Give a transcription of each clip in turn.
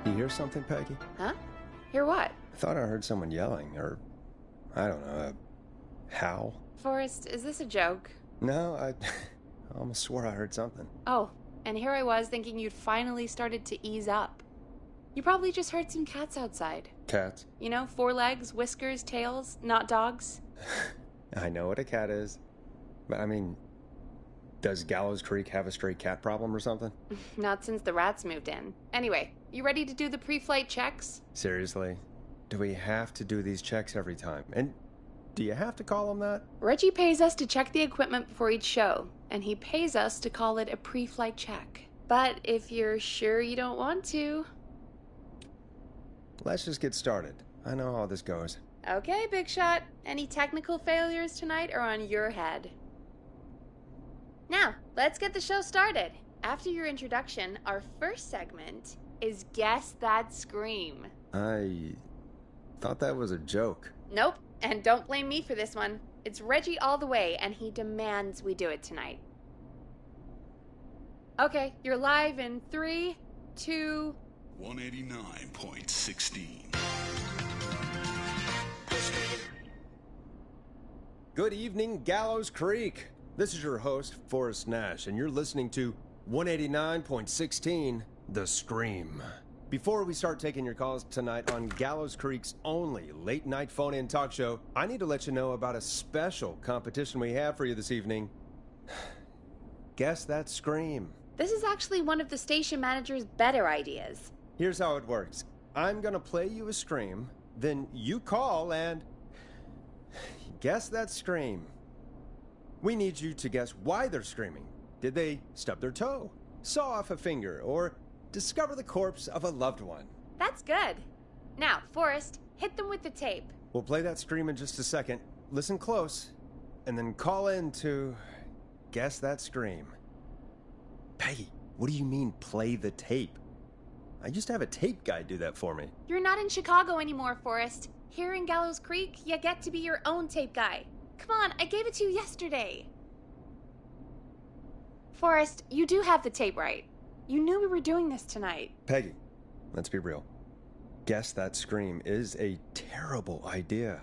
You hear something, Peggy? Huh? Hear what? I thought I heard someone yelling, or, I don't know, a howl. Forrest, is this a joke? No, I almost swore I heard something. Oh, and here I was thinking you'd finally started to ease up. You probably just heard some cats outside. Cats? You know, 4 legs, whiskers, tails, not dogs. I know what a cat is. But I mean, does Gallows Creek have a stray cat problem or something? Not since the rats moved in. Anyway, you ready to do the pre-flight checks? Seriously? Do we have to do these checks every time? And do you have to call them that? Reggie pays us to check the equipment before each show, and he pays us to call it a pre-flight check. But if you're sure you don't want to... Let's just get started. I know how this goes. Okay, Big Shot. Any technical failures tonight are on your head. Now, let's get the show started. After your introduction, our first segment is Guess That Scream. I thought that was a joke. Nope, and don't blame me for this one. It's Reggie all the way, and he demands we do it tonight. Okay, you're live in 3, 2... 189.16. Good evening, Gallows Creek. This is your host, Forrest Nash, and you're listening to 189.16, The Scream. Before we start taking your calls tonight on Gallows Creek's only late-night phone-in talk show, I need to let you know about a special competition we have for you this evening. Guess That Scream. This is actually one of the station manager's better ideas. Here's how it works. I'm gonna play you a scream, then you call and guess that scream. We need you to guess why they're screaming. Did they stub their toe, saw off a finger, or discover the corpse of a loved one? That's good. Now, Forrest, hit them with the tape. We'll play that scream in just a second. Listen close, and then call in to guess that scream. Peggy, what do you mean play the tape? I used to have a tape guy do that for me. You're not in Chicago anymore, Forrest. Here in Gallows Creek, you get to be your own tape guy. Come on, I gave it to you yesterday. Forrest, you do have the tape right. You knew we were doing this tonight. Peggy, let's be real. Guess That Scream is a terrible idea.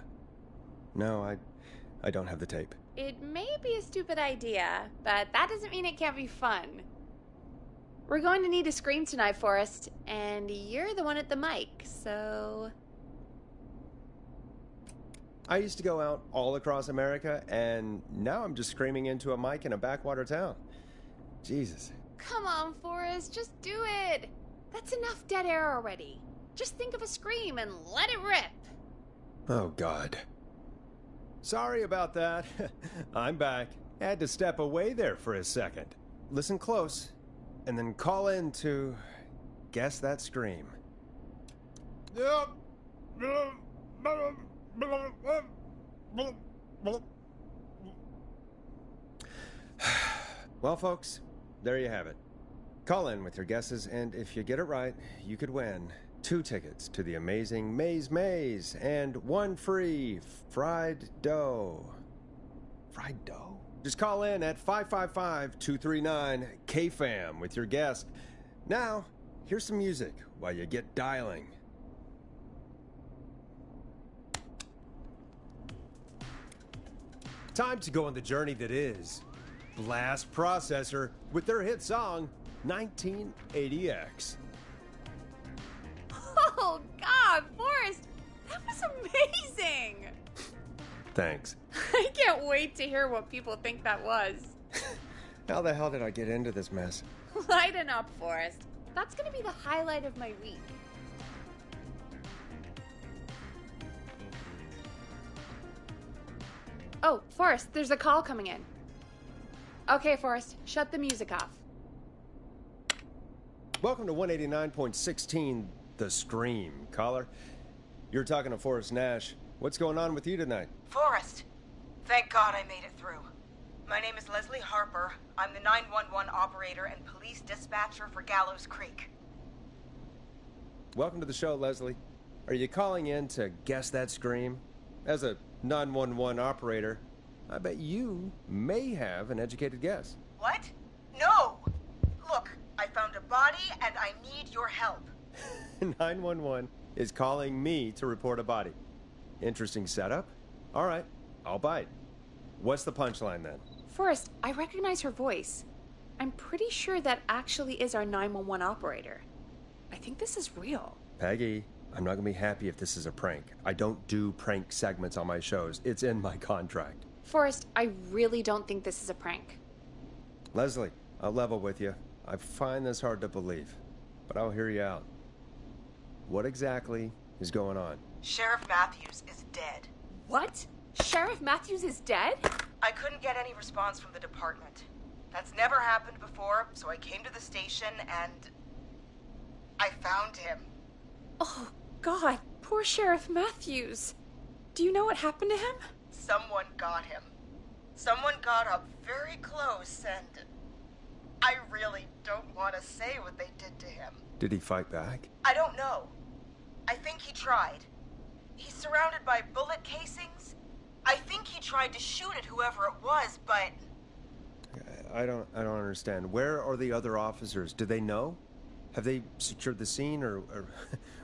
No, I don't have the tape. It may be a stupid idea, but that doesn't mean it can't be fun. We're going to need a scream tonight, Forrest, and you're the one at the mic, so... I used to go out all across America, and now I'm just screaming into a mic in a backwater town. Jesus. Come on, Forrest, just do it. That's enough dead air already. Just think of a scream and let it rip. Oh, God. Sorry about that. I'm back. Had to step away there for a second. Listen close, and then call in to guess that scream. Well, folks, there you have it. Call in with your guesses, and if you get it right, you could win 2 tickets to the amazing Maze and 1 free fried dough. Fried dough? Just call in at 555-239-KFAM with your guess. Now, here's some music while you get dialing. Time to go on the journey that is Blast Processor with their hit song, 1980X. Oh, God, Forrest, that was amazing. Thanks. I can't wait to hear what people think that was. How the hell did I get into this mess? Lighten up, Forrest. That's going to be the highlight of my week. Oh, Forrest, there's a call coming in. Okay, Forrest, shut the music off. Welcome to 189.16, The Scream. Caller, you're talking to Forrest Nash. What's going on with you tonight? Forrest, thank God I made it through. My name is Leslie Harper. I'm the 911 operator and police dispatcher for Gallows Creek. Welcome to the show, Leslie. Are you calling in to guess that scream? As a 911 operator, I bet you may have an educated guess. What? No! Look, I found a body and I need your help. 911 is calling me to report a body. Interesting setup. All right, I'll bite. What's the punchline then? Forrest, I recognize her voice. I'm pretty sure that actually is our 911 operator. I think this is real. Peggy, I'm not gonna be happy if this is a prank. I don't do prank segments on my shows. It's in my contract. Forrest, I really don't think this is a prank. Leslie, I'll level with you. I find this hard to believe, but I'll hear you out. What exactly is going on? Sheriff Matthews is dead. What? Sheriff Matthews is dead? I couldn't get any response from the department. That's never happened before, so I came to the station and I found him. Oh, God. Poor Sheriff Matthews. Do you know what happened to him? Someone got him. Someone got up very close and I really don't want to say what they did to him. Did he fight back? I don't know. I think he tried. He's surrounded by bullet casings. I think he tried to shoot at whoever it was, but... I don't understand. Where are the other officers? Do they know? Have they secured the scene or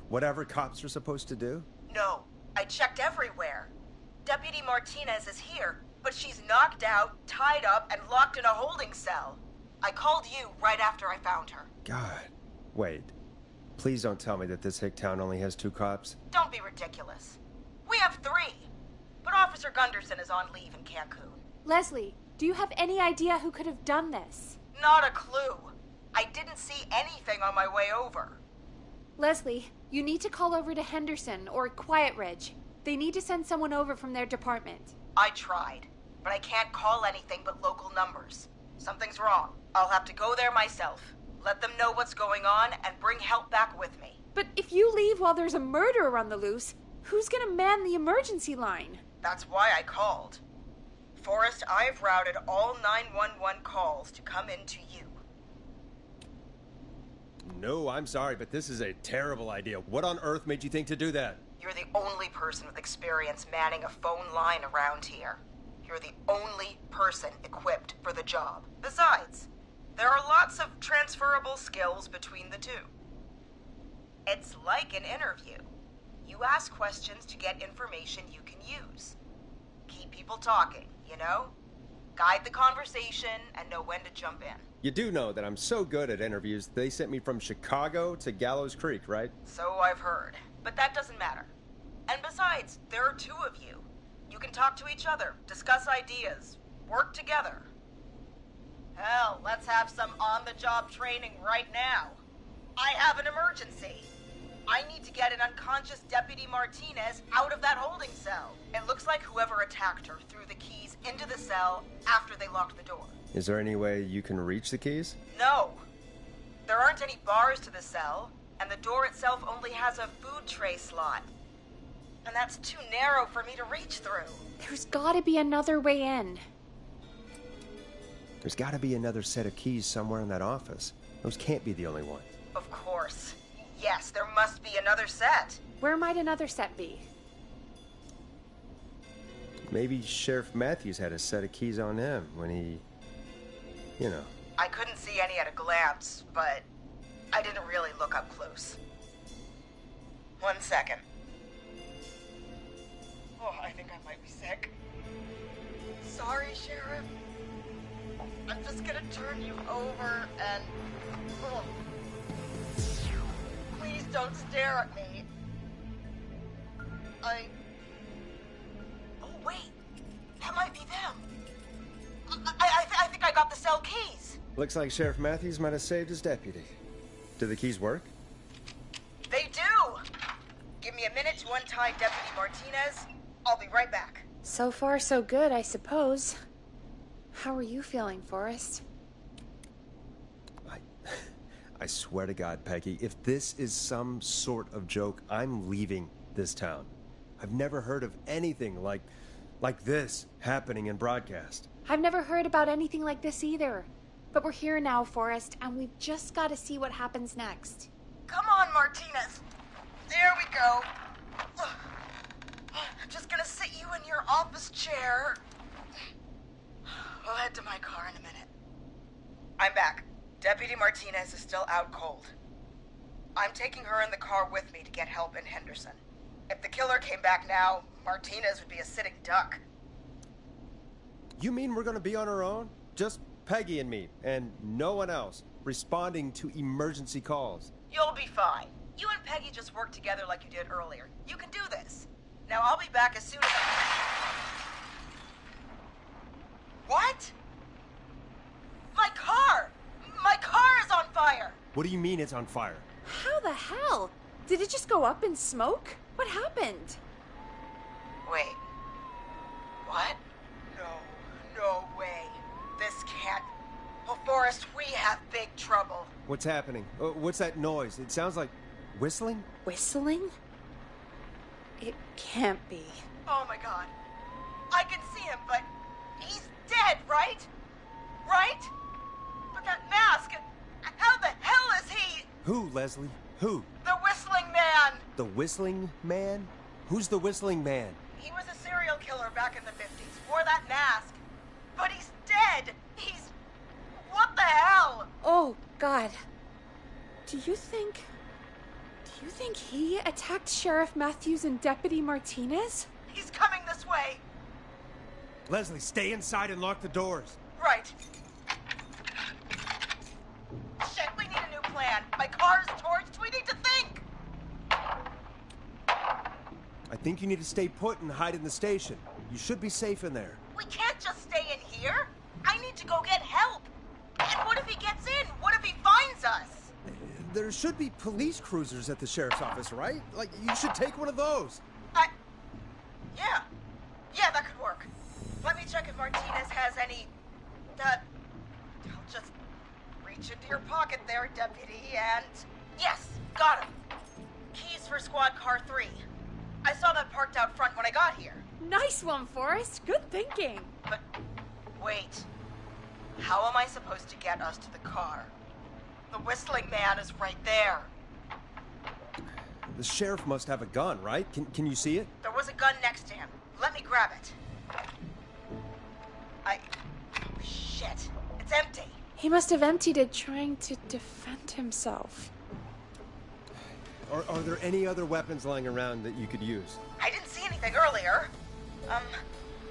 whatever cops are supposed to do? No. I checked everywhere. Deputy Martinez is here, but she's knocked out, tied up, and locked in a holding cell. I called you right after I found her. God. Wait. Please don't tell me that this hick town only has 2 cops. Don't be ridiculous. We have 3. But Officer Gunderson is on leave in Cancun. Leslie, do you have any idea who could have done this? Not a clue. I didn't see anything on my way over. Leslie, you need to call over to Henderson or Quiet Ridge. They need to send someone over from their department. I tried, but I can't call anything but local numbers. Something's wrong. I'll have to go there myself. Let them know what's going on and bring help back with me. But if you leave while there's a murderer on the loose, who's gonna man the emergency line? That's why I called. Forrest, I've routed all 911 calls to come in to you. No, I'm sorry, but this is a terrible idea. What on earth made you think to do that? You're the only person with experience manning a phone line around here. You're the only person equipped for the job. Besides, there are lots of transferable skills between the two. It's like an interview. You ask questions to get information you can use. Keep people talking, you know? Guide the conversation and know when to jump in. You do know that I'm so good at interviews, they sent me from Chicago to Gallows Creek, right? So I've heard. But that doesn't matter. And besides, there are 2 of you. You can talk to each other, discuss ideas, work together. Hell, let's have some on-the-job training right now. I have an emergency. I need to get an unconscious Deputy Martinez out of that holding cell. It looks like whoever attacked her threw the keys into the cell after they locked the door. Is there any way you can reach the keys? No. There aren't any bars to the cell, and the door itself only has a food tray slot. And that's too narrow for me to reach through. There's gotta be another way in. There's gotta be another set of keys somewhere in that office. Those can't be the only ones. Of course. Yes, there must be another set. Where might another set be? Maybe Sheriff Matthews had a set of keys on him when he... you know. I couldn't see any at a glance, but I didn't really look up close. 1 second. Oh, I think I might be sick. Sorry, Sheriff. I'm just gonna turn you over and... Oh. Please don't stare at me. Oh, wait. That might be them. I think I got the cell keys. Looks like Sheriff Matthews might have saved his deputy. Do the keys work? They do. Give me a minute to untie Deputy Martinez. I'll be right back. So far, so good, I suppose. How are you feeling, Forrest? I swear to God, Peggy, if this is some sort of joke, I'm leaving this town. I've never heard of anything like this happening in broadcast. I've never heard about anything like this either. But we're here now, Forrest, and we've just got to see what happens next. Come on, Martinez. There we go. I'm just gonna sit you in your office chair. We'll head to my car in a minute. I'm back. Deputy Martinez is still out cold. I'm taking her in the car with me to get help in Henderson. If the killer came back now, Martinez would be a sitting duck. You mean we're gonna be on our own? Just Peggy and me, and no one else, responding to emergency calls. You'll be fine. You and Peggy just work together like you did earlier. You can do this. Now I'll be back as soon as What? My car! My car is on fire! What do you mean it's on fire? How the hell? Did it just go up in smoke? What happened? Wait. What? No way. This can't... Oh, Forrest, we have big trouble. What's happening? What's that noise? It sounds like whistling? Whistling? It can't be. Oh my god. I can see him, but he's dead, right? Right? But that mask, how the hell is he? Who, Leslie? Who? The Whistling Man! The Whistling Man? Who's the Whistling Man? He was a serial killer back in the 50s, wore that mask. But he's dead! He's... What the hell? Oh, God. Do you think he attacked Sheriff Matthews and Deputy Martinez? He's coming this way. Leslie, stay inside and lock the doors. Right. Shit, we need a new plan. My car's torched. We need to think. I think you need to stay put and hide in the station. You should be safe in there. We can't just stay in here. I need to go get help. And what if he gets in? What if he finds us? There should be police cruisers at the sheriff's office, right? Like, you should take one of those. Yeah, that could work. Let me check if Martinez has any... I'll just reach into your pocket there, Deputy, and... Yes, got him. Keys for Squad Car 3. I saw that parked out front when I got here. Nice one, Forrest. Good thinking. But, wait. How am I supposed to get us to the car? The Whistling Man is right there. The sheriff must have a gun, right? Can you see it? There was a gun next to him. Let me grab it. Oh, shit. It's empty. He must have emptied it trying to defend himself. Are there any other weapons lying around that you could use? I didn't see anything earlier.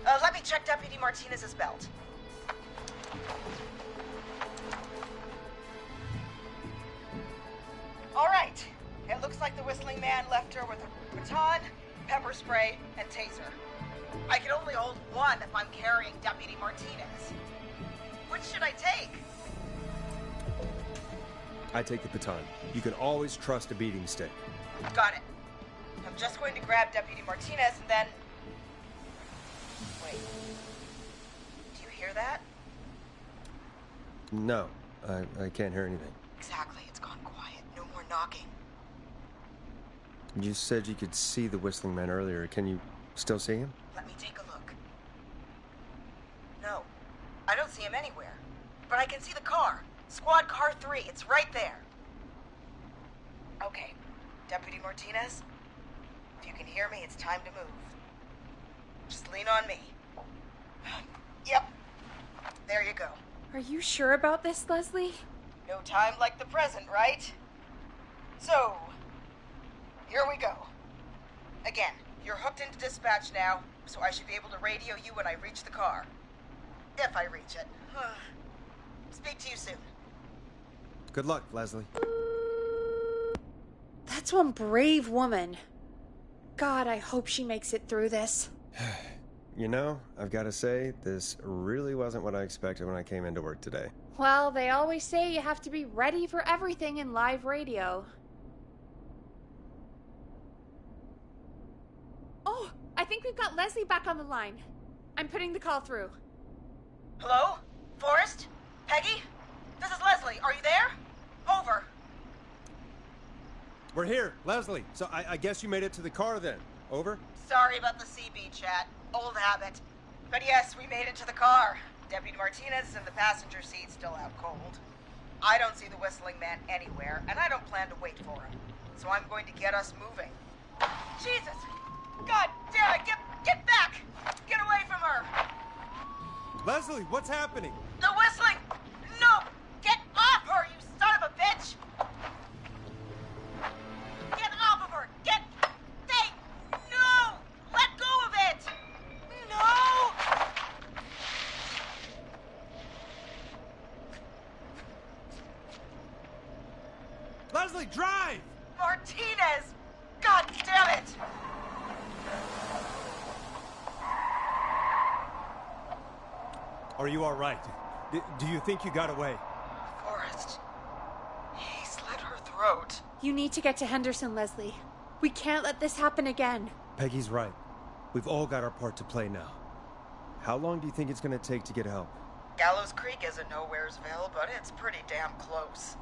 Let me check Deputy Martinez's belt. All right. It looks like the Whistling Man left her with a baton, pepper spray, and taser. I can only hold one if I'm carrying Deputy Martinez. Which should I take? I take the baton. You can always trust a beating stick. Got it. I'm just going to grab Deputy Martinez and then... Wait. Do you hear that? No, I can't hear anything. Exactly. It's gone quiet. No more knocking. You said you could see the Whistling Man earlier. Can you still see him? Let me take a look. No, I don't see him anywhere. But I can see the car. Squad Car 3. It's right there. Okay. Deputy Martinez, if you can hear me, it's time to move. Just lean on me. Yep. There you go. Are you sure about this, Leslie? No time like the present, right? So, here we go. Again, you're hooked into dispatch now, so I should be able to radio you when I reach the car. If I reach it. Speak to you soon. Good luck, Leslie. That's one brave woman. God, I hope she makes it through this. You know, I've got to say, this really wasn't what I expected when I came into work today. Well, they always say you have to be ready for everything in live radio. Oh, I think we've got Leslie back on the line. I'm putting the call through. Hello? Forrest? Peggy? This is Leslie. Are you there? Over. We're here, Leslie. So I guess you made it to the car then. Over? Sorry about the CB chat. Old habit. But yes, we made it to the car. Deputy Martinez is in the passenger seat, still out cold. I don't see the Whistling Man anywhere, and I don't plan to wait for him. So I'm going to get us moving. Jesus! God damn it! Get back! Get away from her! Leslie, what's happening? The Whistling... No! Get off her, you son of a bitch! Are you all right? Do you think you got away? Forrest. He slit her throat. You need to get to Henderson, Leslie. We can't let this happen again. Peggy's right. We've all got our part to play now. How long do you think it's going to take to get help? Gallows Creek isn't Nowheresville, but it's pretty damn close.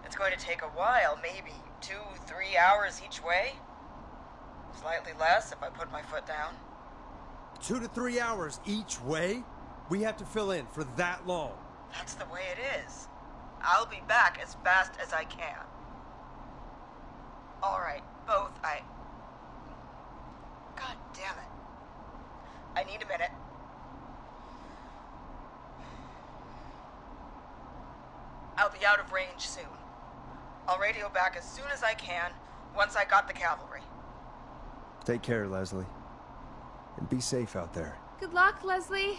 It's going to take a while, maybe 2-3 hours each way. Slightly less if I put my foot down. 2 to 3 hours each way? We have to fill in for that long. That's the way it is. I'll be back as fast as I can. All right, both. God damn it. I need a minute. I'll be out of range soon. I'll radio back as soon as I can, once I got the cavalry. Take care, Leslie. And be safe out there. Good luck, Leslie.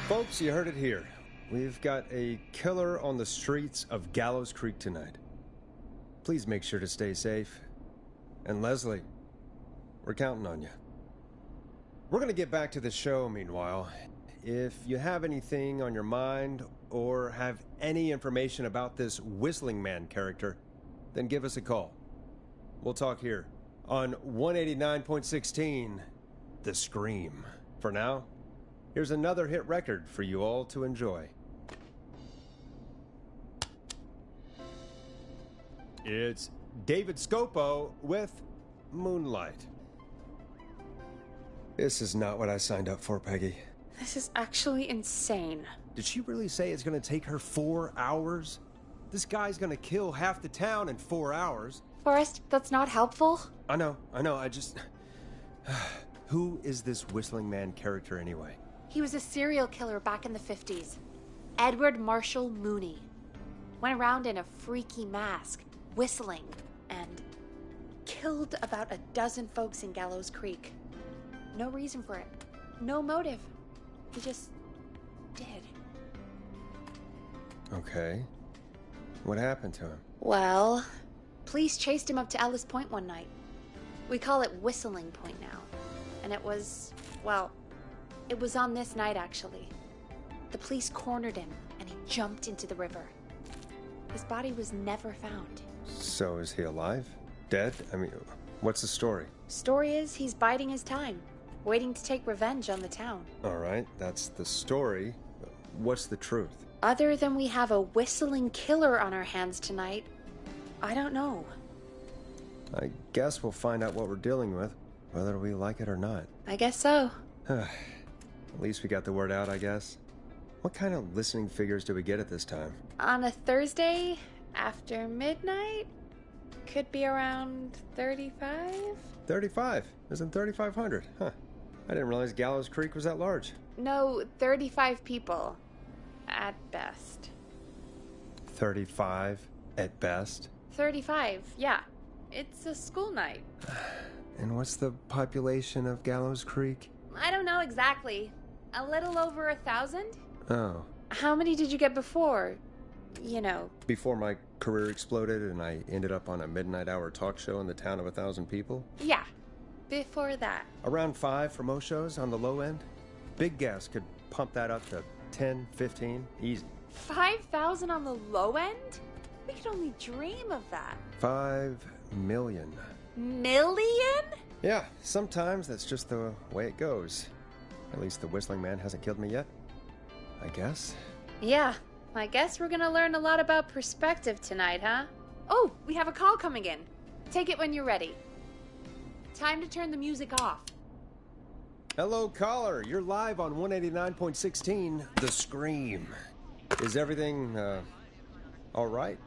Folks, you heard it here. We've got a killer on the streets of Gallows Creek tonight. Please make sure to stay safe. And Leslie, we're counting on you. We're going to get back to the show meanwhile. If you have anything on your mind or have any information about this Whistling Man character, then give us a call. We'll talk here on 189.16, The Scream. For now, here's another hit record for you all to enjoy. It's David Scopo with Moonlight. This is not what I signed up for, Peggy. This is actually insane. Did she really say it's going to take her 4 hours? This guy's going to kill half the town in 4 hours. Forrest, that's not helpful. I know, I just... Who is this Whistling Man character anyway? He was a serial killer back in the 50s. Edward Marshall Mooney. Went around in a freaky mask, whistling, and killed about a dozen folks in Gallows Creek. No reason for it. No motive. He just did. Okay. What happened to him? Well, police chased him up to Ellis Point one night. We call it Whistling Point now. And it was, well, it was on this night actually. The police cornered him and he jumped into the river. His body was never found. So is he alive? Dead? I mean, what's the story? Story is he's biding his time, waiting to take revenge on the town. All right, that's the story. What's the truth? Other than we have a whistling killer on our hands tonight, I don't know. I guess we'll find out what we're dealing with, whether we like it or not. I guess so. At least we got the word out, I guess. What kind of listening figures do we get at this time? On a Thursday after midnight, could be around 35? 35? Isn't 3,500? Huh. I didn't realize Gallows Creek was that large. No, 35 people. At best. 35 at best? 35, yeah. It's a school night. And what's the population of Gallows Creek? I don't know exactly. A little over 1,000? Oh. How many did you get before? You know. Before my career exploded and I ended up on a midnight hour talk show in the town of 1,000 people? Yeah, before that. Around 5 for most shows on the low end. Big guess could pump that up to 10, 15, easy. 5,000 on the low end? We could only dream of that. 5 million. Million? Yeah, sometimes that's just the way it goes. At least the Whistling Man hasn't killed me yet, I guess. Yeah, I guess we're gonna learn a lot about perspective tonight, huh? Oh, we have a call coming in. Take it when you're ready. Time to turn the music off. Hello, caller. You're live on 189.16, The Scream. Is everything, all right?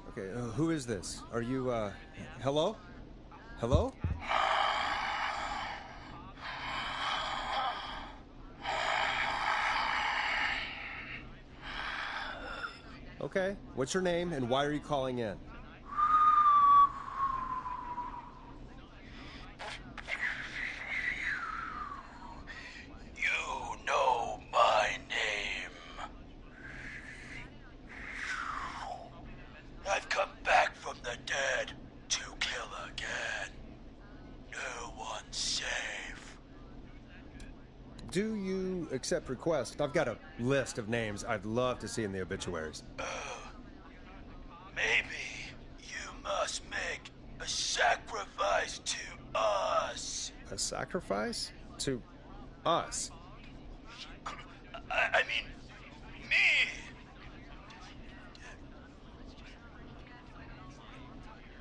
Okay, who is this? Are you, hello? Hello? Okay, what's your name and why are you calling in? You know my name. do you accept requests? I've got a list of names I'd love to see in the obituaries. Maybe you must make a sacrifice to us. A sacrifice? To us? I mean, me.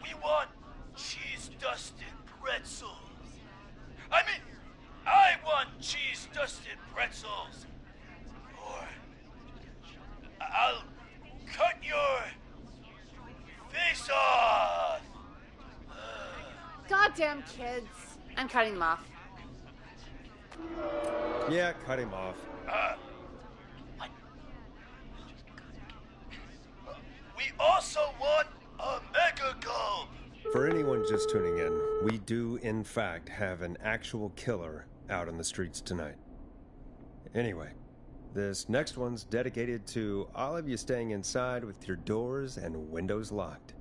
We want cheese-dusted pretzels. I mean, I want cheese-dusted pretzels. Or I'll cut your face off. Goddamn kids. I'm cutting them off. Yeah, cut him off. What? We also want a mega gulp. For anyone just tuning in, we do, in fact, have an actual killer out on the streets tonight. Anyway, this next one's dedicated to all of you staying inside with your doors and windows locked.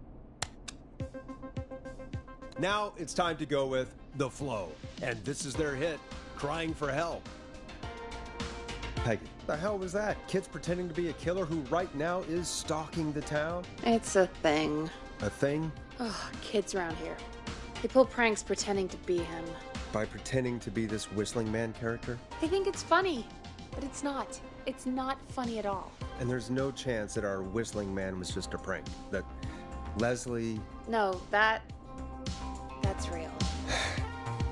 Now it's time to go with The Flow, and this is their hit, Crying for Help. Peggy, the hell was that? Kids pretending to be a killer who right now is stalking the town? It's a thing. A thing? Oh, kids around here. They pull pranks pretending to be him. By pretending to be this whistling man character? They think it's funny, but it's not. It's not funny at all. And there's no chance that our whistling man was just a prank. That Leslie... No, that's real.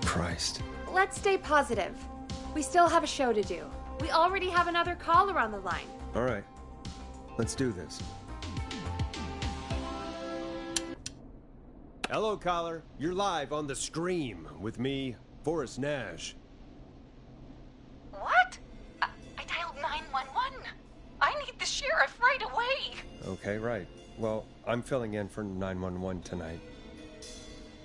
Christ. Let's stay positive. We still have a show to do. We already have another caller on the line. All right. Let's do this. Hello, caller. You're live on The Scream with me, Forrest Nash. What? I dialed 911. I need the sheriff right away. Okay, right. Well, I'm filling in for 911 tonight.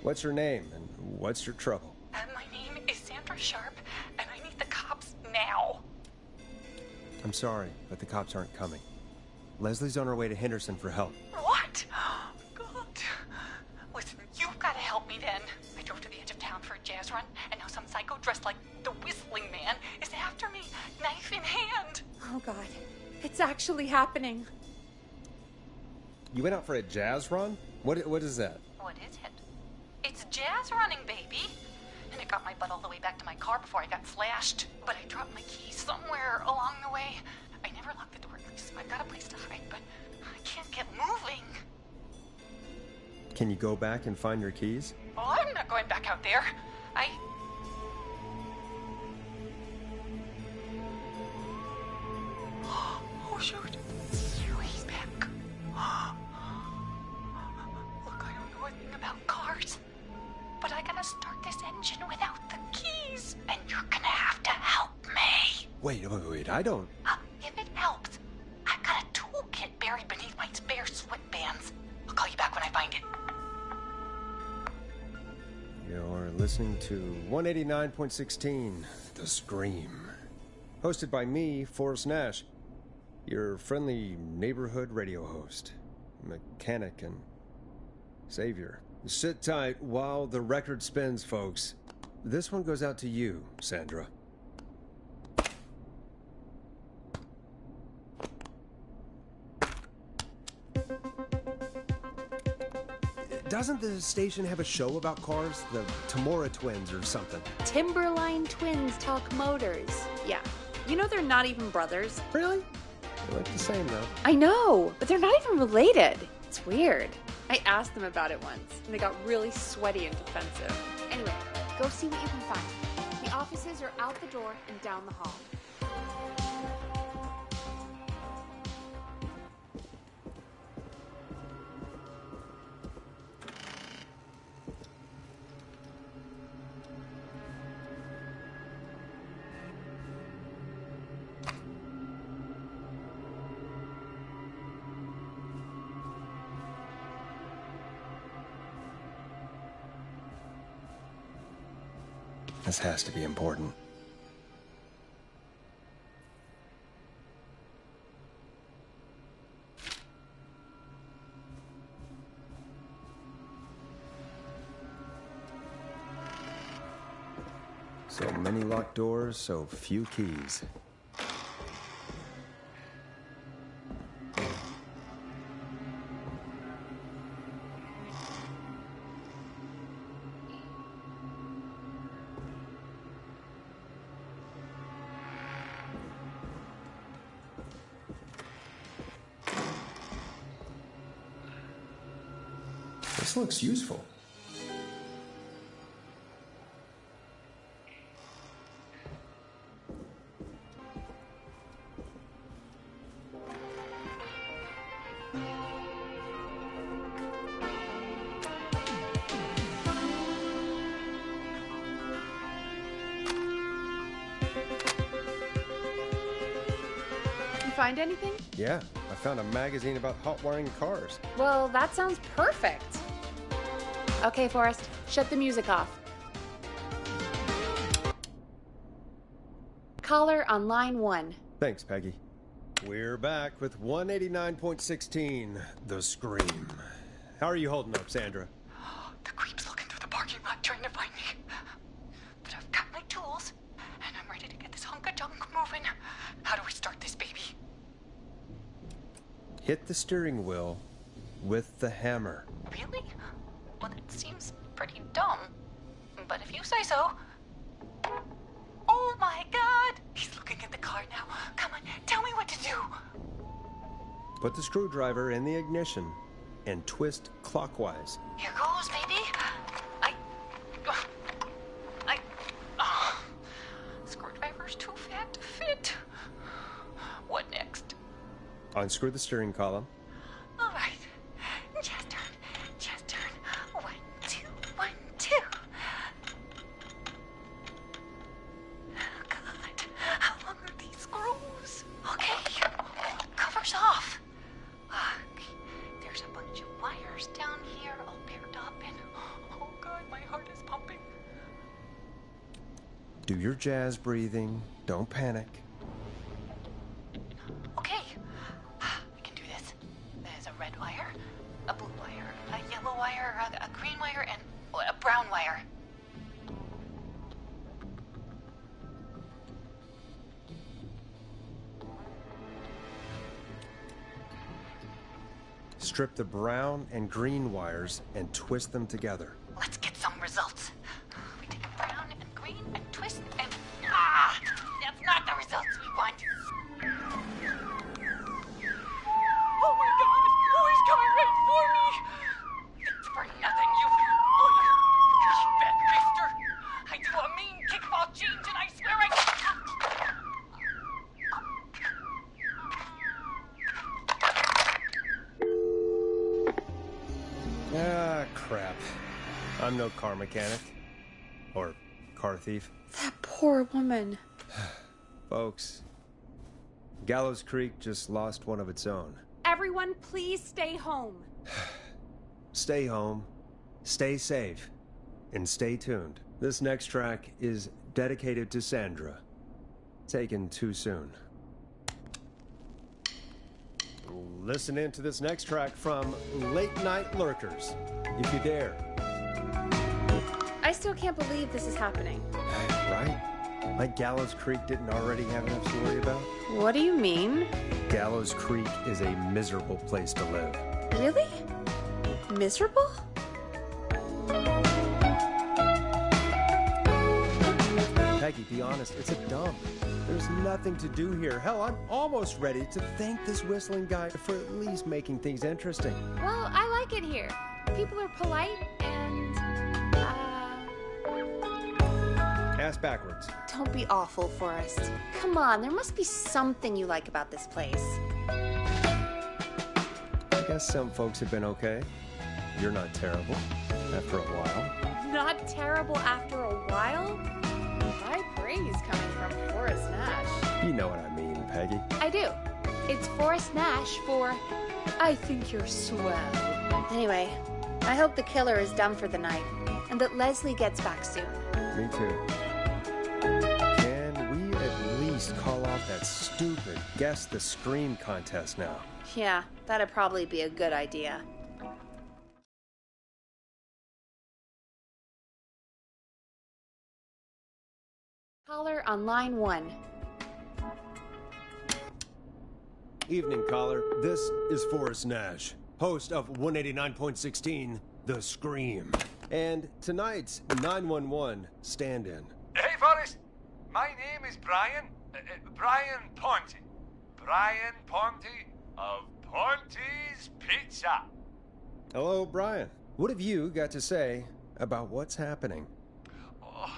What's your name and what's your trouble? My name is Sandra Sharp, and I need the cops now. I'm sorry, but the cops aren't coming. Leslie's on her way to Henderson for help. What? God. Listen, you've got to help me then. I drove to the edge of town for a jazz run, and now some psycho dressed like the Whistling Man is after me, knife in hand. Oh, God. It's actually happening. You went out for a jazz run? What is that? What is it? It's jazz running, baby. And it got my butt all the way back to my car before I got flashed. But I dropped my keys somewhere along the way. I never locked the door, so I've got a place to hide, but I can't get moving. Can you go back and find your keys? Oh, I'm not going back out there. Oh, shoot. He's back. Look, I don't know anything about cars, but I gotta start this engine without the keys, and you're gonna have to help me. Wait, I don't... If it helps, I've got a toolkit buried beneath my spare sweatbands. I'll call you back when I find it. You're listening to 189.16, The Scream. Hosted by me, Forrest Nash, your friendly neighborhood radio host, mechanic and savior. Sit tight while the record spins, folks. This one goes out to you, Sandra. Doesn't the station have a show about cars? The Tamora twins or something? Timberline twins talk motors. Yeah. You know they're not even brothers. Really? They look the same, though. I know, but they're not even related. It's weird. I asked them about it once, and they got really sweaty and defensive. Anyway, go see what you can find. The offices are out the door and down the hall. This has to be important. So many locked doors, so few keys. This looks useful. Find anything? Yeah, I found a magazine about hot wiring cars. Well, that sounds perfect. Okay, Forrest, shut the music off. Caller on line 1. Thanks, Peggy. We're back with 189.16, The Scream. How are you holding up, Sandra? The creep's looking through the parking lot trying to find me. But I've got my tools, and I'm ready to get this hunk of junk moving. How do we start this baby? Hit the steering wheel with the hammer. Really? Well, that seems pretty dumb. But if you say so. Oh my god! He's looking at the car now. Come on, tell me what to do. Put the screwdriver in the ignition and twist clockwise. Here goes, baby. Screwdriver's too fat to fit. What next? Unscrew the steering column. All right. Just turn. 1, 2, 1, 2. Oh, God. How long are these screws? Okay. Cover's off. There's a bunch of wires down here all paired up and... Oh, God, my heart is pumping. Do your jazz breathing. Don't panic. Okay. I can do this. There's a red wire, a blue wire, a yellow wire, a green wire, and a brown wire. Strip the brown and green wires and twist them together. Let's get some results. We take a brown and green and twist and... That's not the results we want. Oh my god! Oh, he's coming right for me! It's for nothing, you... Oh, you bad mister! I do a mean kickball change and I swear I... Ah, crap. I'm no car mechanic. Or car thief. That poor woman. Folks, Gallows Creek just lost one of its own. Everyone, please stay home. Stay home, stay safe, and stay tuned. This next track is dedicated to Sandra. Taken too soon. Listen in to this next track from Late Night Lurkers, if you dare. I still can't believe this is happening. Right? Like Gallows Creek didn't already have enough to worry about? What do you mean? Gallows Creek is a miserable place to live. Really? Miserable? Peggy, be honest, it's a dump. There's nothing to do here. Hell, I'm almost ready to thank this whistling guy for at least making things interesting. Well, I like it here. People are polite and, Ass backwards. Don't be awful, Forrest. Come on, there must be something you like about this place. I guess some folks have been okay. You're not terrible after a while. Not terrible after a while? High praise coming from Forrest Nash. You know what I mean, Peggy. I do. It's Forrest Nash for I think you're swell. Anyway, I hope the killer is done for the night and that Leslie gets back soon. Me too. Can we at least call off that stupid Guess the Scream contest now? Yeah, that'd probably be a good idea. caller on line 1. Evening, caller. This is Forrest Nash, host of 189.16, The Scream. And tonight's 911 stand-in. Hey, Forrest. My name is Brian. Brian Ponte. Brian Ponte of Ponte's Pizza. Hello, Brian. What have you got to say about what's happening? Oh,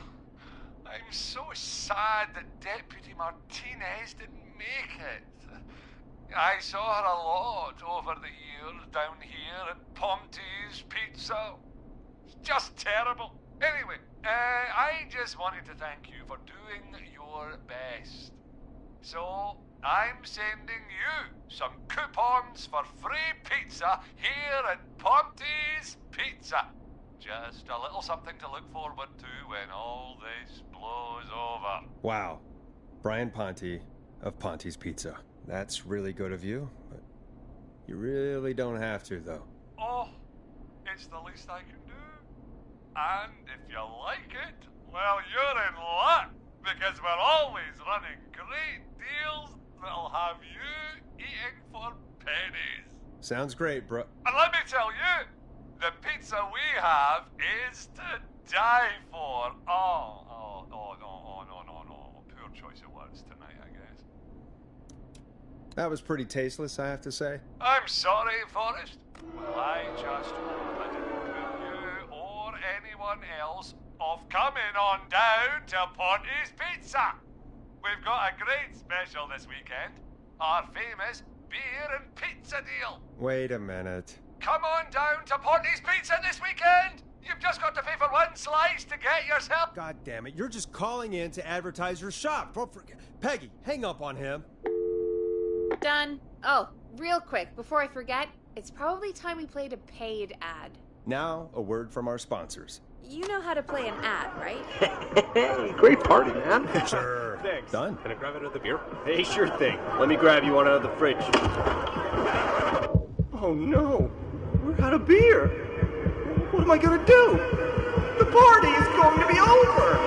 I'm so sad that Deputy Martinez didn't make it. I saw her a lot over the years down here at Ponte's Pizza. It's just terrible. Anyway, I just wanted to thank you for doing your best. So, I'm sending you some coupons for free pizza here at Ponte's Pizza. Just a little something to look forward to when all this blows over. Wow. Brian Ponte of Ponte's Pizza. That's really good of you, but you really don't have to, though. Oh, it's the least I can do. And if you like it, well, you're in luck, because we're always running great deals that'll have you eating for pennies. Sounds great, bro. And let me tell you, the pizza we have is to die for. Oh, no. Poor choice of words tonight, I guess. That was pretty tasteless, I have to say. I'm sorry, Forrest. Well, I just hope I didn't put you or anyone else off coming on down to Ponte's Pizza. We've got a great special this weekend. Our famous beer and pizza deal. Wait a minute. Come on down to Ponte's Pizza this weekend. You've just got to pay for one slice to get yourself. God damn it, you're just calling in to advertise your shop. Peggy, hang up on him. Done. Oh, real quick, before I forget, it's probably time we played a paid ad. Now, a word from our sponsors. You know how to play an ad, right? Hey, great party, man. Sure. Thanks. Done. Can I grab it out of the beer? Hey, sure thing. Let me grab you one out of the fridge. Oh, no. We're out of beer. What am I gonna do? The party is going to be over.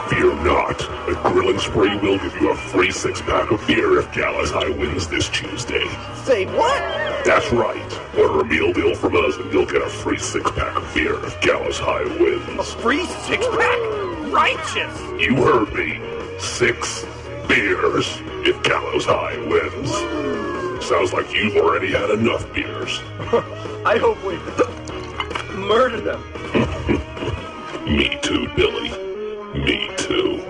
Fear not. A Grilling Spree will give you a free 6-pack of beer if Gallus High wins this Tuesday. Say what? That's right. Order a meal deal from us and you'll get a free 6-pack of beer if Gallus High A wins. free 6-pack? Righteous! You heard me. 6 beers if Gallows High wins. Sounds like you've already had enough beers. I hope we murder them. Me too, Billy. Me too.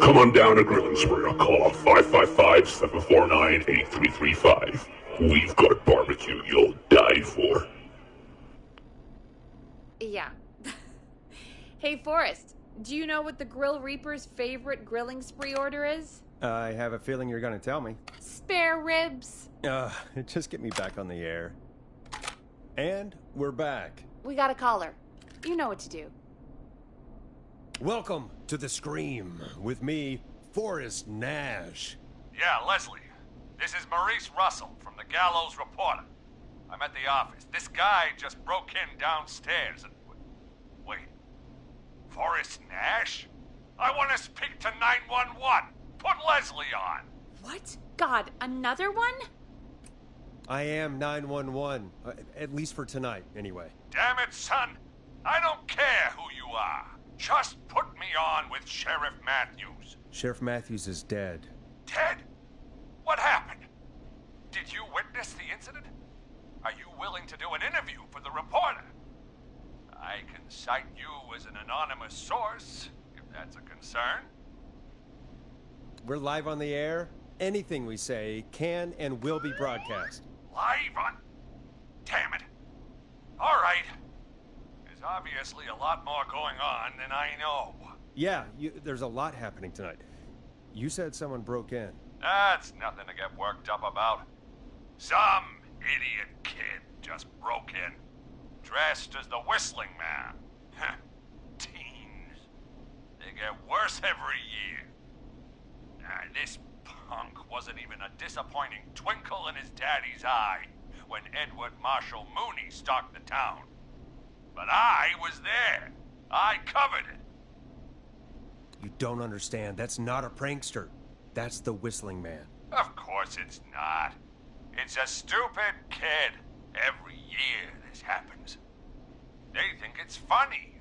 Come on down to Grilling Spree or call 555-749-8335. We've got barbecue you'll die for. Yeah. Hey, Forrest, do you know what the Grill Reaper's favorite grilling spree order is? I have a feeling you're going to tell me. Spare ribs. Just get me back on the air. And we're back. We got a caller. You know what to do. Welcome to The Scream with me, Forrest Nash. Yeah, Leslie. This is Maurice Russell from the Gallows Reporter. I'm at the office. This guy just broke in downstairs and... Wait. Forrest Nash? I want to speak to 911. Put Leslie on. What? God, another one? I am 911, at least for tonight, anyway. Damn it, son. I don't care who you are. Just put me on with Sheriff Matthews. Sheriff Matthews is dead. Ted? What happened? Did you witness the incident? Are you willing to do an interview for the reporter? I can cite you as an anonymous source, if that's a concern. We're live on the air. Anything we say can and will be broadcast. Live on... Damn it. All right. There's obviously a lot more going on than I know. Yeah, there's a lot happening tonight. You said someone broke in. That's nothing to get worked up about. Some idiot kid just broke in, dressed as the Whistling Man. Teens. They get worse every year. This punk wasn't even a disappointing twinkle in his daddy's eye when Edward Marshall Mooney stalked the town. But I was there. I covered it. don't understand. That's not a prankster. That's the Whistling Man. Of course it's not. It's a stupid kid. Every year this happens. They think it's funny.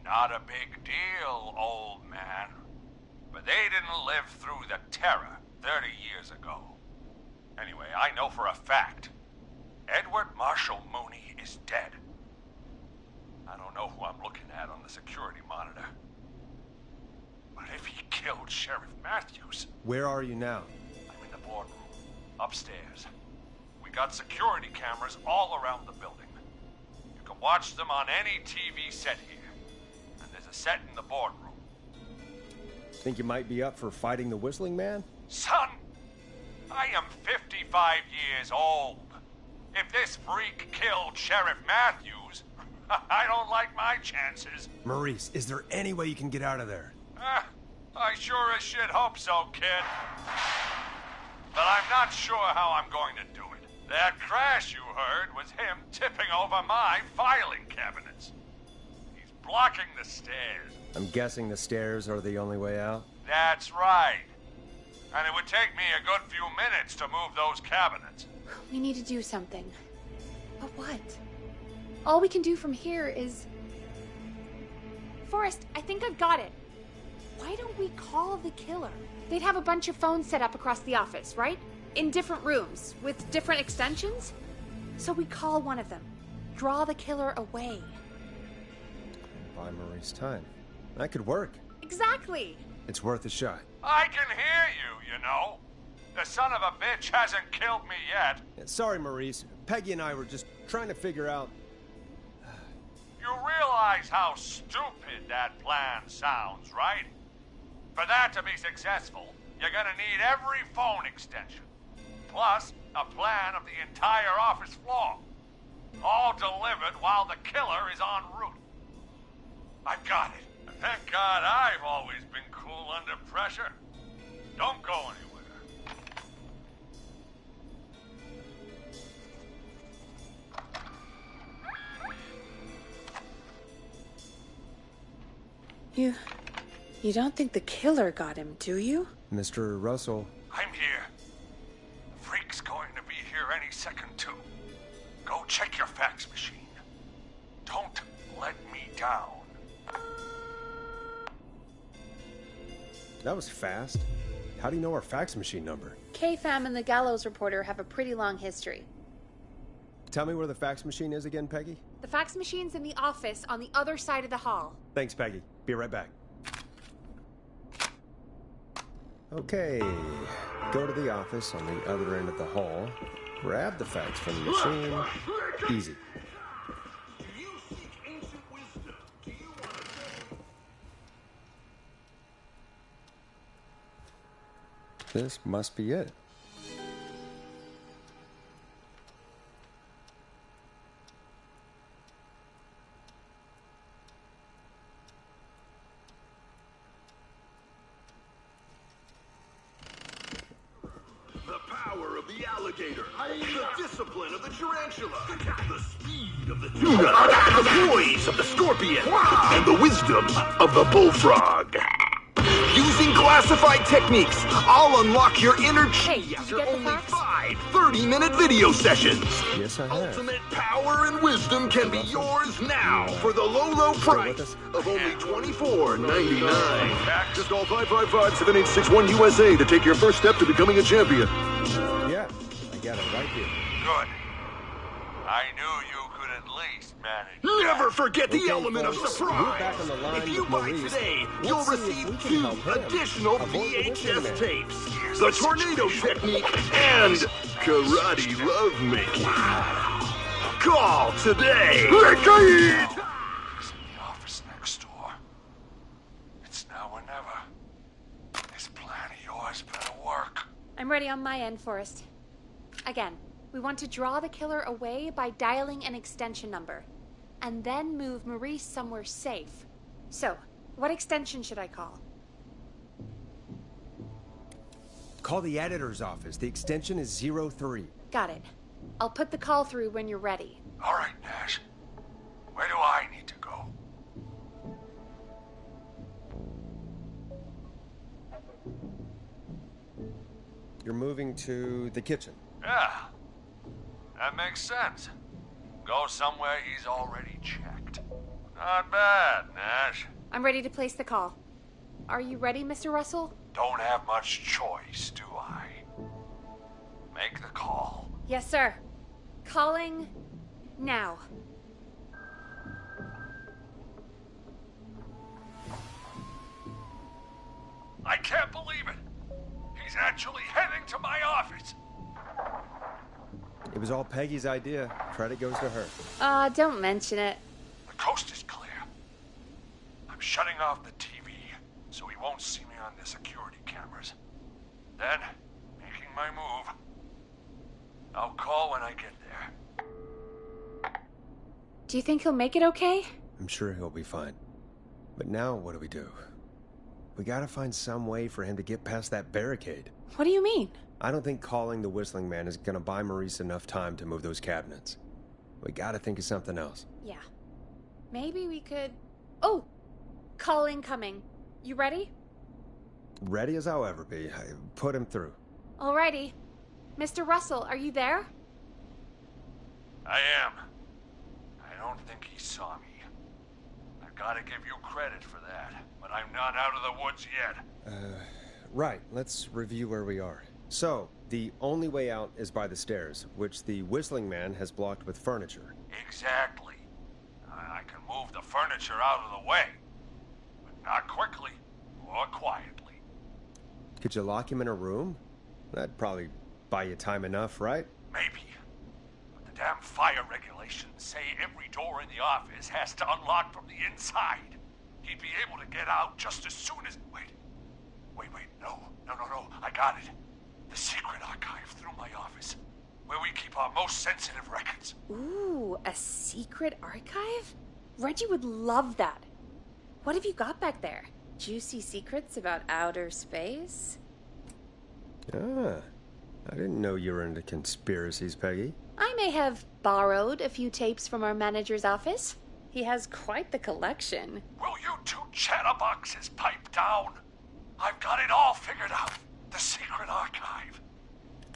Not a big deal, old man. But they didn't live through the terror 30 years ago. Anyway, I know for a fact, Edward Marshall Mooney is dead. I don't know who I'm looking at on the security monitor. But if he killed Sheriff Matthews... Where are you now? I'm in the boardroom, upstairs. We got security cameras all around the building. You can watch them on any TV set here. And there's a set in the boardroom. Think you might be up for fighting the Whistling Man? Son, I am 55 years old. If this freak killed Sheriff Matthews, I don't like my chances. Maurice, is there any way you can get out of there? I sure as shit hope so, kid. But I'm not sure how I'm going to do it. That crash you heard was him tipping over my filing cabinets. He's blocking the stairs. I'm guessing the stairs are the only way out? That's right. And it would take me a good few minutes to move those cabinets. We need to do something. But what? All we can do from here is... Forrest, I think I've got it. Why don't we call the killer? They'd have a bunch of phones set up across the office, right? In different rooms, with different extensions? So we call one of them. Draw the killer away. Buy Maurice time. That could work. Exactly! It's worth a shot. I can hear you, you know. The son of a bitch hasn't killed me yet. Sorry, Maurice. Peggy and I were just trying to figure out... You realize how stupid that plan sounds, right? For that to be successful, you're gonna need every phone extension. Plus, a plan of the entire office floor. All delivered while the killer is en route. I've got it. Thank God I've always been cool under pressure. Don't go anywhere. You don't think the killer got him, do you? Mr. Russell. I'm here. The freak's going to be here any second, too. Go check your fax machine. Don't let me down. That was fast. How do you know our fax machine number? K-Fam and the Gallows Reporter have a pretty long history. Tell me where the fax machine is again, Peggy? The fax machine's in the office on the other side of the hall. Thanks, Peggy. Be right back. Okay. Go to the office on the other end of the hall. Grab the fax from the machine. Easy. This must be it. The power of the alligator, the discipline of the tarantula, the speed of the tuna, the poise of the scorpion, and the wisdom of the bullfrog. Using classified techniques, I'll unlock your inner chi after only 5 30-minute video sessions. Yes, I have. Ultimate power and wisdom can be yours now for the low, low price of only $24.99. Just call 555-7861 USA to take your first step to becoming a champion. Yeah, I got it right here. Good. I knew you could at least manage. Never that. forget the Okay, element of folks, surprise. we're back on the line If you with buy Maurice. today, Let's you'll see if receive we can 2 help him additional avoid the Whistling VHS Man. tapes, the tornado technique, and karate lovemaking. Call today. He's in the office next door. It's now or never. This plan of yours better work. I'm ready on my end, Forrest. Again, we want to draw the killer away by dialing an extension number, and then move Maurice somewhere safe. So, what extension should I call? Call the editor's office. The extension is 03. Got it. I'll put the call through when you're ready. All right, Nash. Where do I need to go? You're moving to the kitchen. Yeah, that makes sense. Go somewhere he's already checked. Not bad, Nash. I'm ready to place the call. Are you ready, Mr. Russell? Don't have much choice, do I? Make the call. Yes, sir. Calling now. I can't believe it. He's actually heading to my office. It was all Peggy's idea. Credit goes to her. Don't mention it. The coast is clear. I'm shutting off the TV so he won't see me on the security cameras. Then, making my move. I'll call when I get there. Do you think he'll make it okay? I'm sure he'll be fine. But now what do? We gotta find some way for him to get past that barricade. What do you mean? I don't think calling the Whistling Man is gonna buy Maurice enough time to move those cabinets. We gotta think of something else. Yeah. Maybe we could... Oh! Call incoming. You ready? Ready as I'll ever be. Put him through. Alrighty. Mr. Russell, are you there? I am. I don't think he saw me. I've gotta give you credit for that, but I'm not out of the woods yet. Right. Let's review where we are. So, the only way out is by the stairs, which the Whistling Man has blocked with furniture. Exactly. I can move the furniture out of the way, but not quickly or quietly. Could you lock him in a room? That'd probably buy you time enough, right? Maybe. But the damn fire regulations say every door in the office has to unlock from the inside. He'd be able to get out just as soon as... Wait, no. I got it. The secret archive through my office, where we keep our most sensitive records. Ooh, a secret archive? Reggie would love that. What have you got back there? Juicy secrets about outer space? Ah, I didn't know you were into conspiracies, Peggy. I may have borrowed a few tapes from our manager's office. He has quite the collection. Will you two chatterboxes pipe down? I've got it all figured out. The secret archive.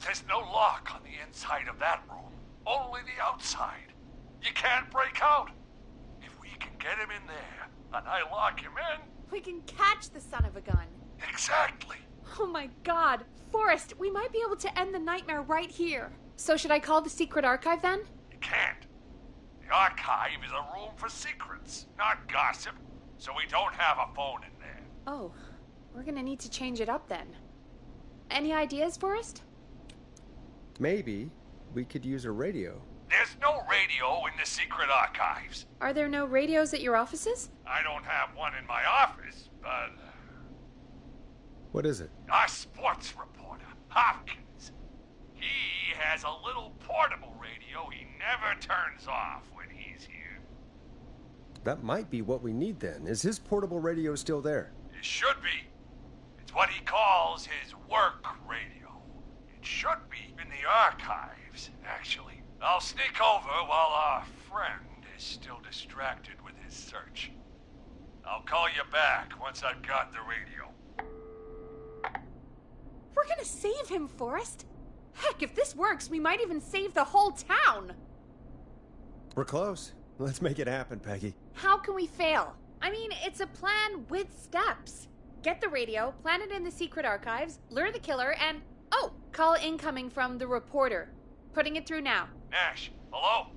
There's no lock on the inside of that room. Only the outside. You can't break out. If we can get him in there, and I lock him in... We can catch the son of a gun. Exactly. Oh my god. Forrest, we might be able to end the nightmare right here. So should I call the secret archive then? You can't. The archive is a room for secrets, not gossip. So we don't have a phone in there. Oh, we're gonna need to change it up then. Any ideas, Forrest? Maybe we could use a radio. There's no radio in the secret archives. Are there no radios at your offices? I don't have one in my office, but... What is it? Our sports reporter, Hopkins. He has a little portable radio he never turns off when he's here. That might be what we need then. Is his portable radio still there? It should be. It's what he calls his work radio. It should be in the archives, actually. I'll sneak over while our friend is still distracted with his search. I'll call you back once I've got the radio. We're gonna save him, Forrest. Heck, if this works, we might even save the whole town. We're close. Let's make it happen, Peggy. How can we fail? I mean, it's a plan with steps. Get the radio, plant it in the secret archives, lure the killer, and... Oh, call incoming from the reporter. Putting it through now. Nash, hello?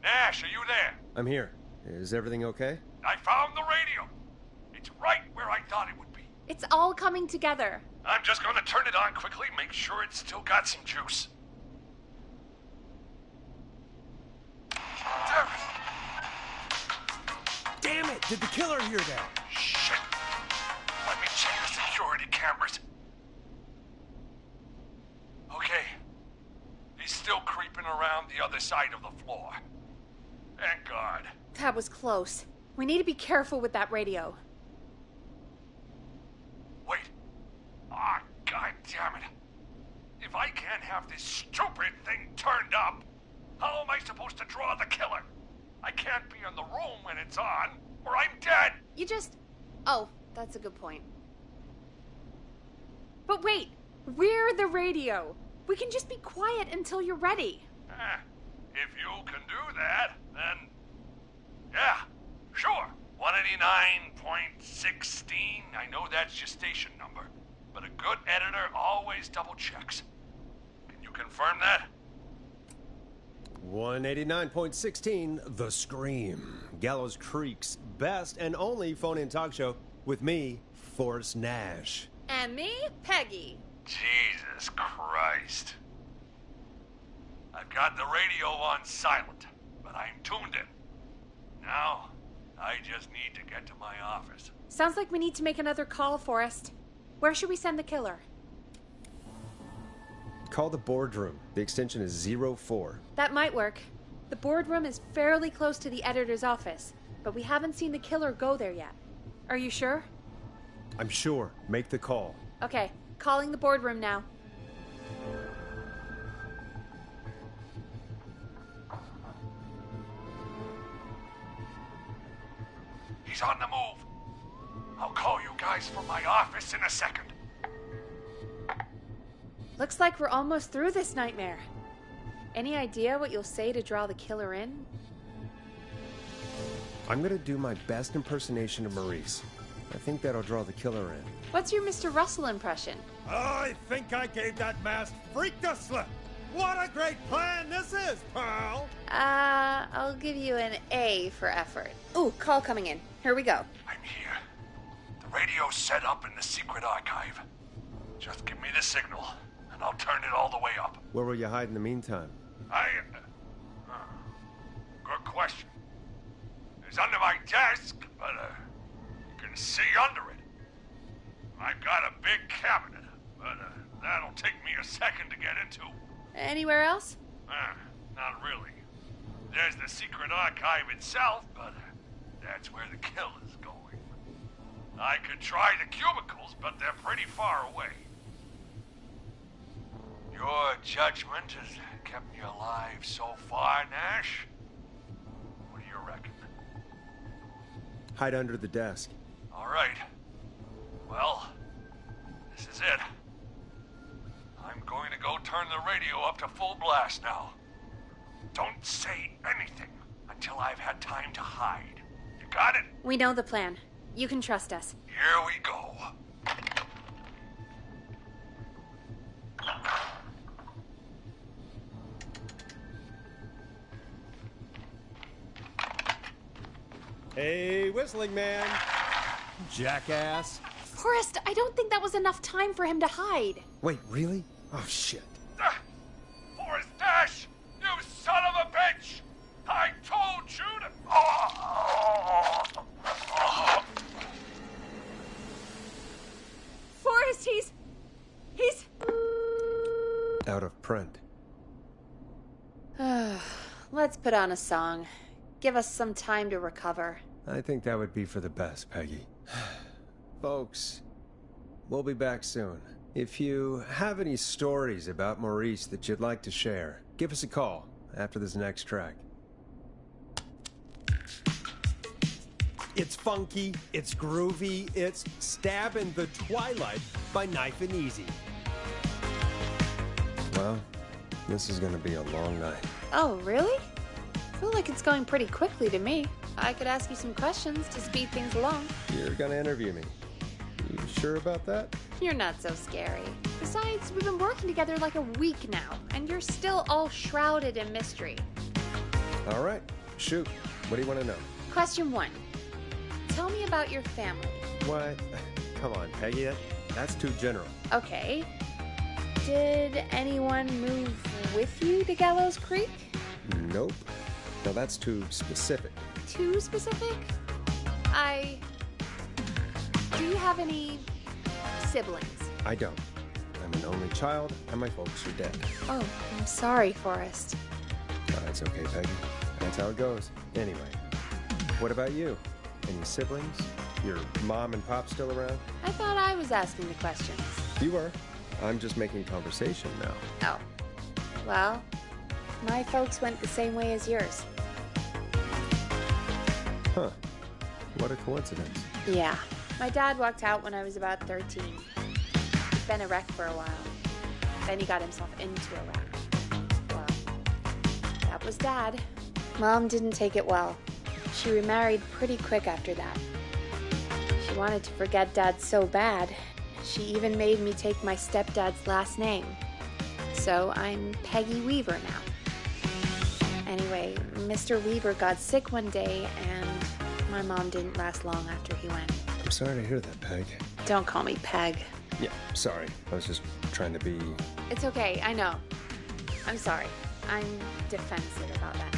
Nash, are you there? I'm here. Is everything okay? I found the radio. It's right where I thought it would be. It's all coming together. I'm just gonna turn it on quickly, make sure it's still got some juice. Damn it! Did the killer hear that? Shit. Let me check the security cameras. Okay. He's still creeping around the other side of the floor. Thank God. That was close. We need to be careful with that radio. Wait. Ah, God damn it. If I can't have this stupid thing turned up, how am I supposed to draw the killer? I can't be in the room when it's on, or I'm dead. You just... Oh, that's a good point. But wait, we're the radio. We can just be quiet until you're ready. If you can do that, then... yeah, sure. 189.16. I know that's your station number. But a good editor always double checks. Can you confirm that? 189.16, The Scream. Gallows Creek's best and only phone-in talk show with me, Forrest Nash. And me, Peggy. Jesus Christ. I've got the radio on silent, but I'm tuned in. Now, I just need to get to my office. Sounds like we need to make another call, Forrest. Where should we send the killer? Call the boardroom. The extension is 04. That might work. The boardroom is fairly close to the editor's office, but we haven't seen the killer go there yet. Are you sure? I'm sure. Make the call. Okay, calling the boardroom now. He's on the move. I'll call you guys from my office in a second. Looks like we're almost through this nightmare. Any idea what you'll say to draw the killer in? I'm gonna do my best impersonation of Maurice. I think that'll draw the killer in. What's your Mr. Russell impression? I think I gave that masked freak the slip. What a great plan this is, pal! I'll give you an A for effort. Ooh, call coming in. Here we go. I'm here. The radio's set up in the secret archive. Just give me the signal, and I'll turn it all the way up. Where will you hide in the meantime? Good question. It's under my desk, but you can see under it. I've got a big cabinet, but that'll take me a second to get into. Anywhere else? Not really. There's the secret archive itself, but that's where the killer's going. I could try the cubicles, but they're pretty far away. Your judgment has kept me alive so far, Nash. What do you reckon? Hide under the desk. All right. Well, this is it. I'm going to go turn the radio up to full blast now. Don't say anything until I've had time to hide. You got it? We know the plan. You can trust us. Here we go. Hey, whistling man. Jackass. Forrest, I don't think that was enough time for him to hide. Wait, really? Oh, shit. Forrest Dash! You son of a bitch! I told you to... Forrest, he's... Out of print. Let's put on a song. Give us some time to recover. I think that would be for the best, Peggy. Folks, we'll be back soon. If you have any stories about Maurice that you'd like to share, give us a call after this next track. It's funky, it's groovy, it's Stab in the Twilight by Knife and Easy. Well, this is gonna be a long night. Oh, really? I feel like it's going pretty quickly to me. I could ask you some questions to speed things along. You're gonna interview me. You sure about that? You're not so scary. Besides, we've been working together like a week now, and you're still all shrouded in mystery. All right, shoot. What do you want to know? Question 1. Tell me about your family. What? Come on, Peggy. That's too general. Okay. Did anyone move with you to Gallows Creek? Nope. No, that's too specific. Too specific? Do you have any siblings? I don't. I'm an only child, and my folks are dead. Oh, I'm sorry, Forrest. It's okay, Peggy. That's how it goes. Anyway, what about you? Any siblings? Your mom and pop still around? I thought I was asking the questions. You were. I'm just making conversation now. Oh. Well, my folks went the same way as yours. Huh. What a coincidence. Yeah. My dad walked out when I was about 13. been a wreck for a while. Then he got himself into a wreck. Well, that was Dad. Mom didn't take it well. She remarried pretty quick after that. She wanted to forget Dad so bad, she even made me take my stepdad's last name. So I'm Peggy Weaver now. Anyway, Mr. Weaver got sick one day, and my mom didn't last long after he went. I'm sorry to hear that, Peg. Don't call me Peg. Yeah, sorry. I was just trying to be... It's okay, I know. I'm sorry. I'm defensive about that.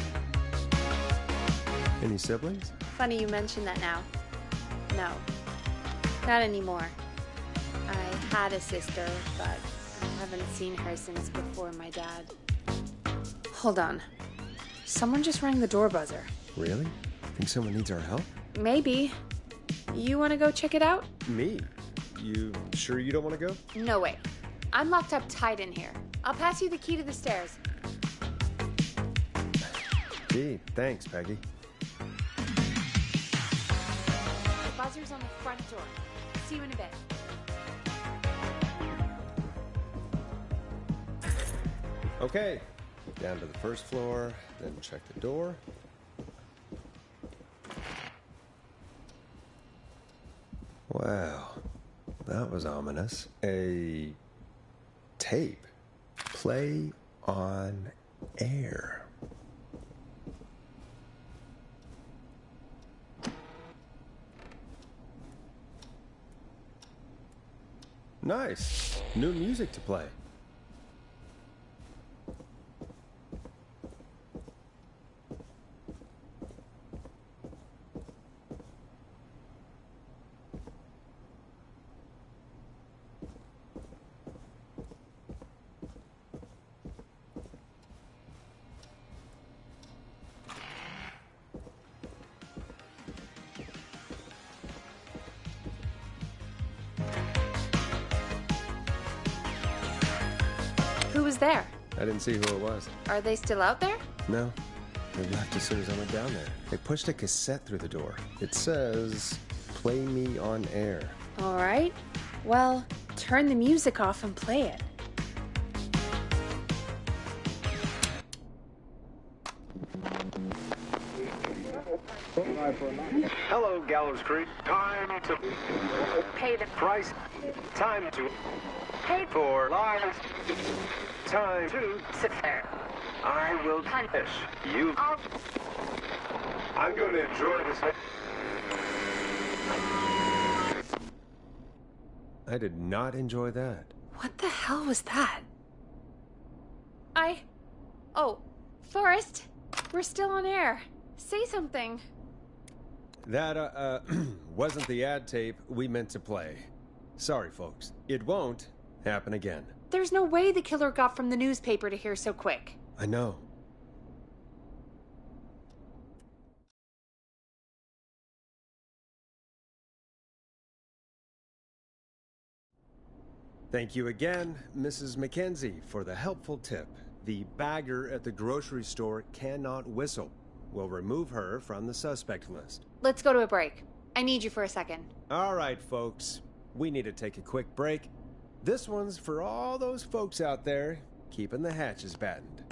Any siblings? Funny you mention that now. No, not anymore. I had a sister, but I haven't seen her since before my dad. Hold on. Someone just rang the door buzzer. Really? Think someone needs our help? Maybe. You want to go check it out? Me? You sure you don't want to go? No way. I'm locked up tight in here. I'll pass you the key to the stairs. Gee, thanks, Peggy. The buzzer's on the front door. See you in a bit. Okay. Down to the first floor, then check the door. Wow, that was ominous. A tape. Play on air. Nice. New music to play. Who was there? I didn't see who it was. Are they still out there? No. They left as soon as I went down there. They pushed a cassette through the door. It says, "Play me on air." All right. Well, turn the music off and play it. Hello, Gallows Creek. Time to Pay the price. Time to pay for lives. Time to sit there. I will punish you. I'm going to enjoy this. I did not enjoy that. What the hell was that? Oh, Forrest, we're still on air. Say something. That, wasn't the ad tape we meant to play. Sorry, folks. It won't happen again. There's no way the killer got from the newspaper to here so quick. I know. Thank you again, Mrs. Mackenzie, for the helpful tip. The bagger at the grocery store cannot whistle. We'll remove her from the suspect list. Let's go to a break. I need you for a second. All right, folks. We need to take a quick break. This one's for all those folks out there keeping the hatches battened.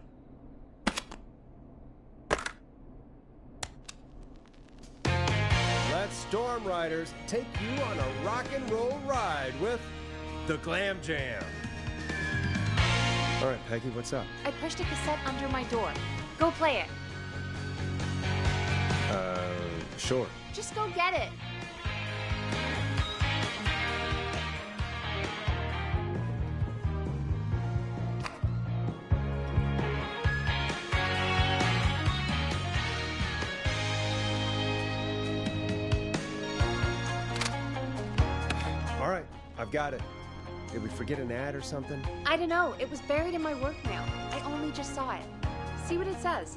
Let Storm Riders take you on a rock and roll ride with the Glam Jam. All right, Peggy, what's up? I pushed a cassette under my door. Go play it. Sure. Just go get it. All right, I've got it. Did we forget an ad or something? I don't know. It was buried in my work mail. I only just saw it. See what it says.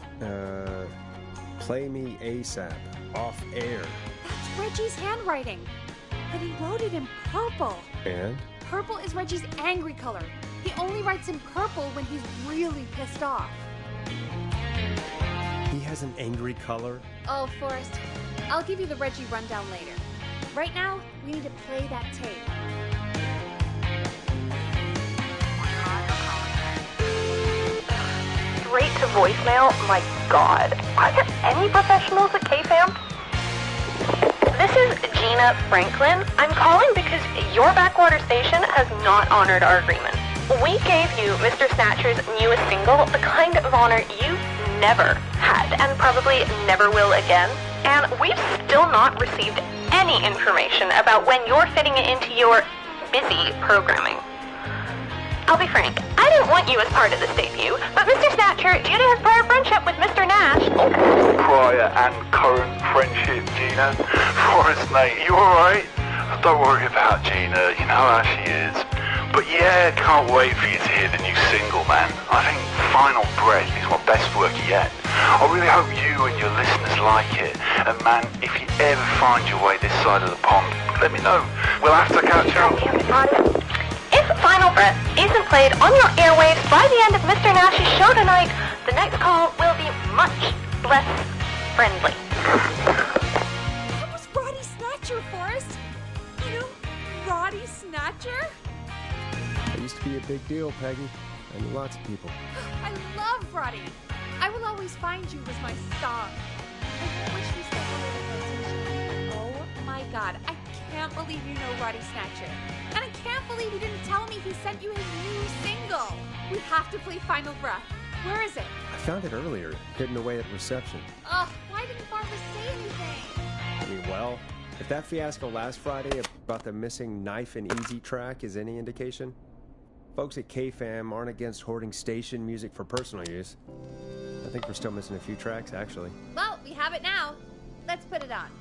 Play me ASAP. Off air. That's Reggie's handwriting. But he wrote it in purple. And? Purple is Reggie's angry color. He only writes in purple when he's really pissed off. He has an angry color? Oh, Forrest, I'll give you the Reggie rundown later. Right now, we need to play that tape. voicemail? My God. Are there any professionals at KFAM? This is Gina Franklin. I'm calling because your backwater station has not honored our agreement. We gave you Mr. Snatcher's newest single, the kind of honor you never had and probably never will again. And we've still not received any information about when you're fitting it into your busy programming. I'll be frank, I didn't want you as part of this debut, but Mr. Snatcher, due to his prior friendship with Mr. Nash... Prior and current friendship, Gina. Forrest, mate, you alright? Don't worry about Gina, you know how she is. But yeah, can't wait for you to hear the new single, man. I think Final Breath is my best work yet. I really hope you and your listeners like it. And man, if you ever find your way this side of the pond, let me know. We'll have to catch up. If Final Breath isn't played on your airwaves by the end of Mr. Nash's show tonight, the next call will be much less friendly. That was Roddy Snatcher, Forrest. You know, Roddy Snatcher? It used to be a big deal, Peggy. I knew lots of people. I love Roddy. I Will Always Find You was my song. I wish we still had it in rotation. Oh my God, I can't believe you know Roddy Snatcher. And I can't believe you didn't tell me he sent you his new single. We have to play Final Breath. Where is it? I found it earlier, hidden away at reception. Ugh, why didn't Barbara say anything? I mean, well, if that fiasco last Friday about the missing Knife and Easy track is any indication, folks at KFAM aren't against hoarding station music for personal use. I think we're still missing a few tracks, actually. Well, we have it now. Let's put it on.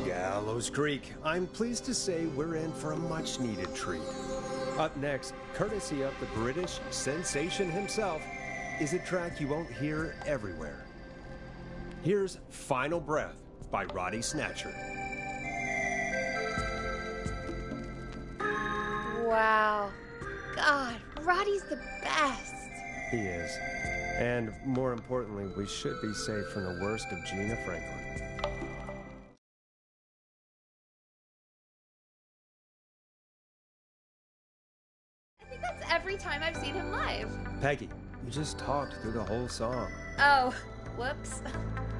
Gallows Creek. I'm pleased to say we're in for a much-needed treat. Up next, courtesy of the British sensation himself, is a track you won't hear everywhere. Here's Final Breath by Roddy Snatcher. Wow. God, Roddy's the best. He is. And more importantly, we should be safe from the worst of Gina Franklin. I think that's every time I've seen him live. Peggy, you just talked through the whole song. Oh, whoops.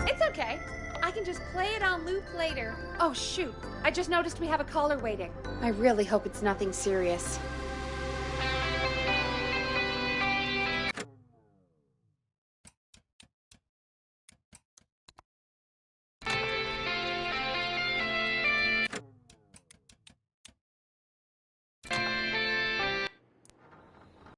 It's okay. I can just play it on loop later. Oh, shoot. I just noticed we have a caller waiting. I really hope it's nothing serious.